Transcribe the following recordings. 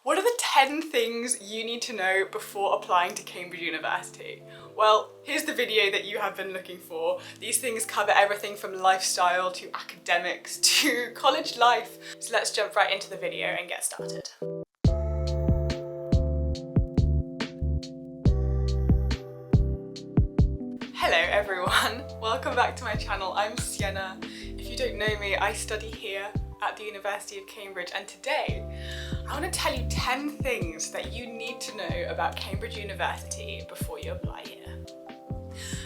What are the 10 things you need to know before applying to Cambridge University? Well, here's the video that you have been looking for. These things cover everything from lifestyle to academics to college life. So let's jump right into the video and get started. Hello everyone, welcome back to my channel. I'm Sienna. If you don't know me, I study here at the University of Cambridge, and today I want to tell you 10 things that you need to know about Cambridge University before you apply here.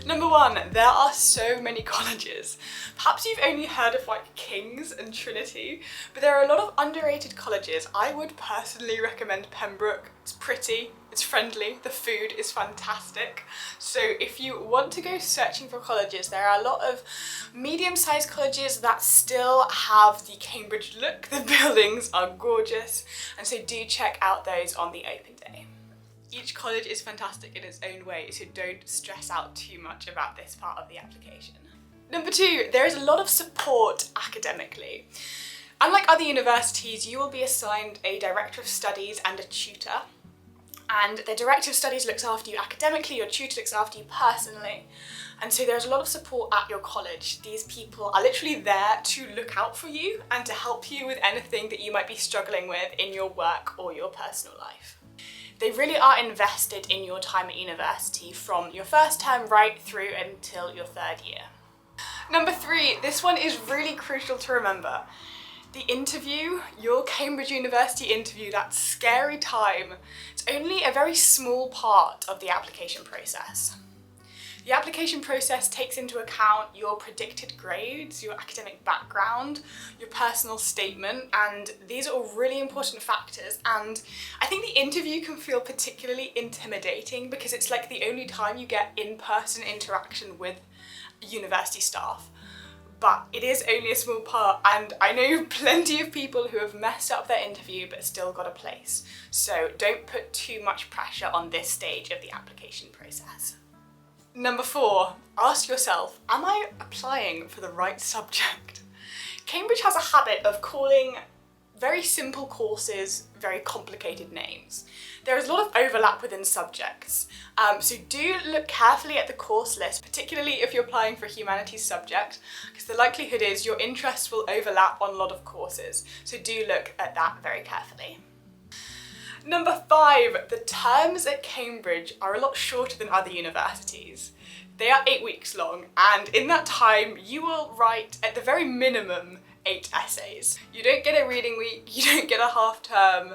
Number one, there are so many colleges. Perhaps you've only heard of like King's and Trinity, but there are a lot of underrated colleges. I would personally recommend Pembroke. It's pretty, it's friendly, the food is fantastic. So if you want to go searching for colleges, there are a lot of medium-sized colleges that still have the Cambridge look. The buildings are gorgeous, and so do check out those on the open day. Each college is fantastic in its own way, so don't stress out too much about this part of the application. Number two, there is a lot of support academically. Unlike other universities, you will be assigned a director of studies and a tutor. And the director of studies looks after you academically, your tutor looks after you personally. And so there's a lot of support at your college. These people are literally there to look out for you and to help you with anything that you might be struggling with in your work or your personal life. They really are invested in your time at university from your first term right through until your third year. Number three, this one is really crucial to remember. The interview, your Cambridge University interview, that scary time, it's only a very small part of the application process. The application process takes into account your predicted grades, your academic background, your personal statement, and these are all really important factors. And I think the interview can feel particularly intimidating because it's like the only time you get in-person interaction with university staff. But it is only a small part, and I know plenty of people who have messed up their interview but still got a place. So don't put too much pressure on this stage of the application process. Number four, ask yourself, am I applying for the right subject? Cambridge has a habit of calling very simple courses very complicated names. There is a lot of overlap within subjects, so do look carefully at the course list, particularly if you're applying for a humanities subject, because the likelihood is your interests will overlap on a lot of courses, so do look at that very carefully. Number five, the terms at Cambridge are a lot shorter than other universities. They are 8 weeks long, and in that time you will write at the very minimum 8 essays. You don't get a reading week, you don't get a half term,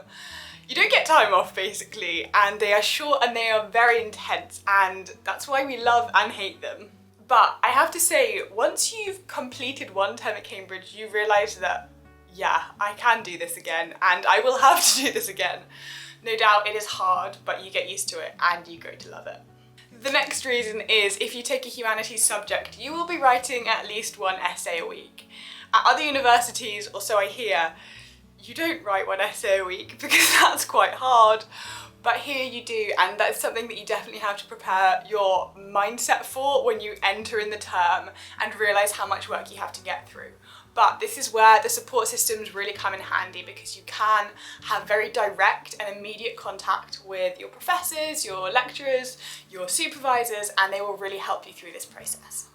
you don't get time off basically, and they are short and they are very intense, and that's why we love and hate them. But I have to say, once you've completed one term at Cambridge, you realise that yeah, I can do this again, and I will have to do this again. No doubt it is hard, but you get used to it and you grow to love it. The next reason is if you take a humanities subject, you will be writing at least 1 essay a week. At other universities, or so I hear, you don't write 1 essay a week because that's quite hard. But here you do, and that's something that you definitely have to prepare your mindset for when you enter in the term and realise how much work you have to get through. But this is where the support systems really come in handy, because you can have very direct and immediate contact with your professors, your lecturers, your supervisors, and they will really help you through this process.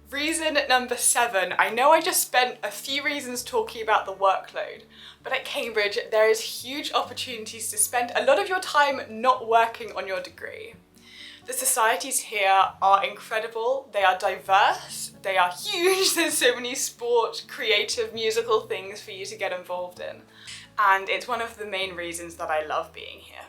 Reason number 7, I know I just spent a few reasons talking about the workload, but at Cambridge there is huge opportunities to spend a lot of your time not working on your degree. The societies here are incredible, they are diverse, they are huge, there's so many sport, creative, musical things for you to get involved in, and it's one of the main reasons that I love being here.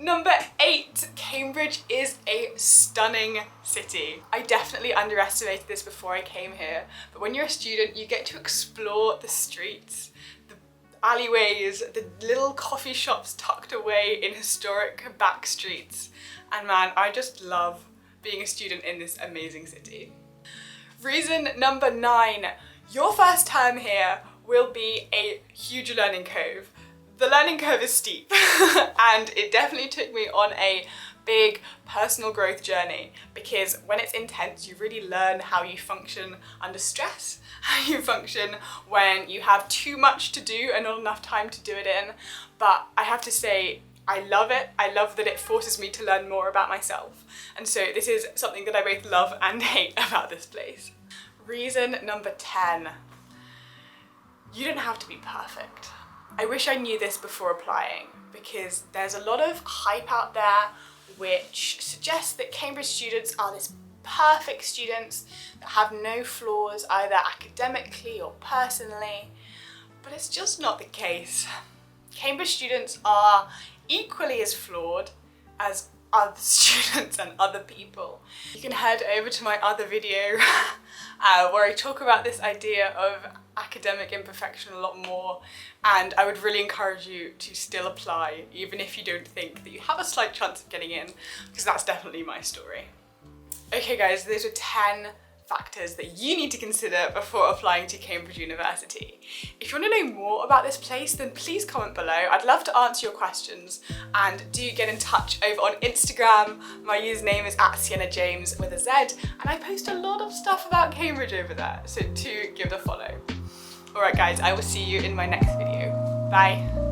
Number 8, Cambridge is a stunning city. I definitely underestimated this before I came here, but when you're a student you get to explore the streets, the alleyways, the little coffee shops tucked away in historic back streets, and man, I just love being a student in this amazing city. Reason number 9, your first term here will be a huge learning curve. The learning curve is steep and it definitely took me on a big personal growth journey, because when it's intense, you really learn how you function under stress, how you function when you have too much to do and not enough time to do it in. But I have to say, I love it. I love that it forces me to learn more about myself. And so this is something that I both love and hate about this place. Reason number 10. You don't have to be perfect. I wish I knew this before applying, because there's a lot of hype out there which suggests that Cambridge students are this perfect students that have no flaws either academically or personally, but it's just not the case. Cambridge students are equally as flawed as other students and other people. You can head over to my other video where I talk about this idea of academic imperfection a lot more, and I would really encourage you to still apply even if you don't think that you have a slight chance of getting in, because that's definitely my story. Okay guys, those are 10 factors that you need to consider before applying to Cambridge University. If you want to know more about this place, then please comment below. I'd love to answer your questions, and do get in touch over on Instagram. My username is @SiennaJames with a Z, and I post a lot of stuff about Cambridge over there, so do give it a follow. Alright guys, I will see you in my next video. Bye.